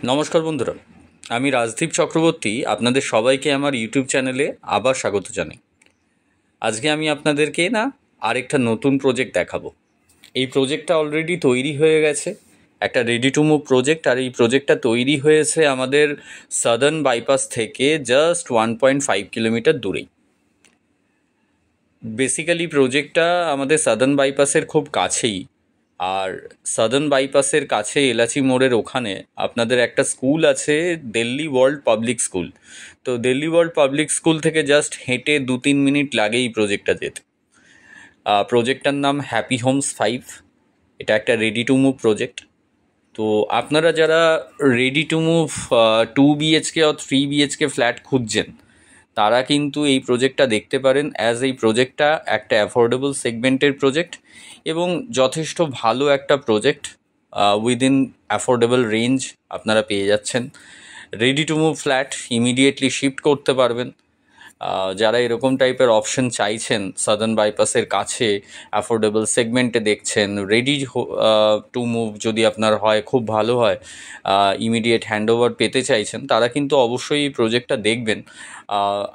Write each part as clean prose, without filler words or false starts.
নমস্কার বন্ধুরা, আমি রাজদীপ চক্রবর্তী আপনাদের সবাইকে আমার ইউটিউব চ্যানেলে আবার স্বাগত জানাই। আজকে আমি আপনাদেরকে আরেকটা নতুন প্রজেক্ট দেখাবো। এই প্রজেক্টটা অলরেডি তৈরি হয়ে গেছে, একটা রেডি টু মুভ প্রজেক্ট। আর এই প্রজেক্টটা তৈরি হয়েছে আমাদের সাদার্ন বাইপাস থেকে জাস্ট 1.5 কিলোমিটার দূরেই। বেসিক্যালি প্রজেক্টটা আমাদের সাদার্ন বাইপাসের খুব কাছেই। আর সাদার্ন বাইপাসের কাছে এলাচি মোড়ের ওখানে আপনাদের একটা স্কুল আছে, দিল্লি ওয়ার্ল্ড পাবলিক স্কুল। তো দিল্লি ওয়ার্ল্ড পাবলিক স্কুল থেকে জাস্ট হেঁটে 2-3 মিনিট লাগে এই প্রজেক্টটা যেতে। প্রজেক্টটার নাম হ্যাপি হোমস 5। এটা একটা রেডি টু মুভ প্রজেক্ট। তো আপনারা যারা রেডি টু মুভ 2 BHK আর 3 BHK ফ্ল্যাট খুঁজছেন, তারা কিন্তু এই প্রজেক্টটা দেখতে পারেন। এই প্রজেক্টটা একটা অ্যাফোর্ডেবল সেগমেন্টের প্রজেক্ট এবং যথেষ্ট ভালো একটা প্রজেক্ট। উইদিন অ্যাফোর্ডেবল রেঞ্জ আপনারা পেয়ে যাচ্ছেন। Ready to move flat immediately shift করতে পারবেন। যারা এরকম টাইপের অপশন চাইছেন, সাদার্ন বাইপাসের কাছে অ্যাফোর্ডেবল সেগমেন্টে দেখছেন, রেডি টু মুভ যদি আপনার হয়, খুব ভালো হয়, ইমিডিয়েট হ্যান্ডওভার পেতে চাইছেন, তারা কিন্তু অবশ্যই এই প্রজেক্টটা দেখবেন।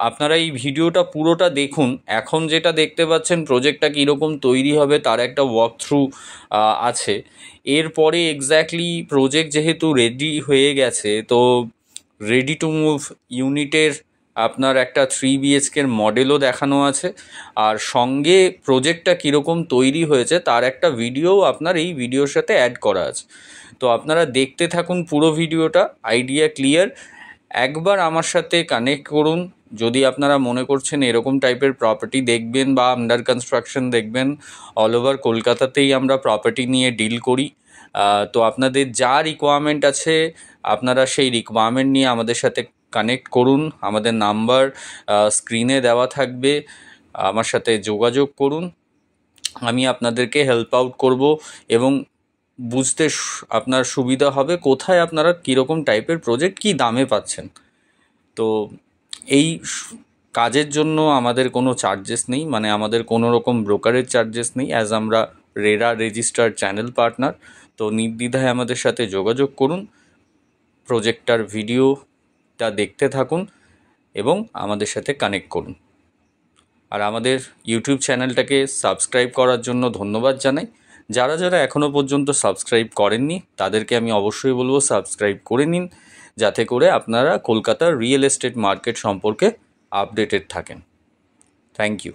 আপনারা এই ভিডিওটা পুরোটা দেখুন। এখন যেটা দেখতে পাচ্ছেন প্রজেক্টটা কীরকম তৈরি হবে তার একটা ওয়াক থ্রু আছে। এরপরে এক্স্যাক্টলি প্রজেক্ট যেহেতু রেডি হয়ে গেছে, তো রেডি টু মুভ ইউনিটের আপনার একটা 3 BHKর মডেলও দেখানো আছে। আর সঙ্গে প্রজেক্টটা কীরকম তৈরি হয়েছে তার একটা ভিডিও আপনার এই ভিডিওর সাথে অ্যাড করা আছে। তো আপনারা দেখতে থাকুন পুরো ভিডিওটা, আইডিয়া ক্লিয়ার। একবার আমার সাথে কানেক্ট করুন যদি আপনারা মনে করছেন এরকম টাইপের প্রপার্টি দেখবেন বা আন্ডার কনস্ট্রাকশন দেখবেন। অল ওভার কলকাতাতেই আমরা প্রপার্টি নিয়ে ডিল করি। তো আপনাদের যা রিকোয়ারমেন্ট আছে আপনারা সেই রিকোয়ারমেন্ট নিয়ে আমাদের সাথে কানেক্ট করুন। আমাদের নাম্বার স্ক্রিনে দেওয়া থাকবে, আমার সাথে যোগাযোগ করুন। আমি আপনাদেরকে হেল্প আউট করব এবং বুঝতে আপনার সুবিধা হবে কোথায় আপনারা কীরকম টাইপের প্রজেক্ট কী দামে পাচ্ছেন। তো এই কাজের জন্য আমাদের কোনো চার্জেস নেই, মানে আমাদের কোনো রকম ব্রোকারেজ চার্জেস নেই, আমরা রেরা রেজিস্টার্ড চ্যানেল পার্টনার। তো নির্দ্বিধায় আমাদের সাথে যোগাযোগ করুন, প্রজেক্টটার ভিডিওটা দেখতে থাকুন এবং আমাদের সাথে কানেক্ট করুন। আর আমাদের ইউটিউব চ্যানেলটাকে সাবস্ক্রাইব করার জন্য ধন্যবাদ জানাই। যারা যারা এখনও পর্যন্ত সাবস্ক্রাইব করেননি তাদেরকে আমি অবশ্যই বলবো সাবস্ক্রাইব করে নিন, যাতে করে আপনারা কলকাতার রিয়েল এস্টেট মার্কেট সম্পর্কে আপডেটেড থাকেন। Thank you.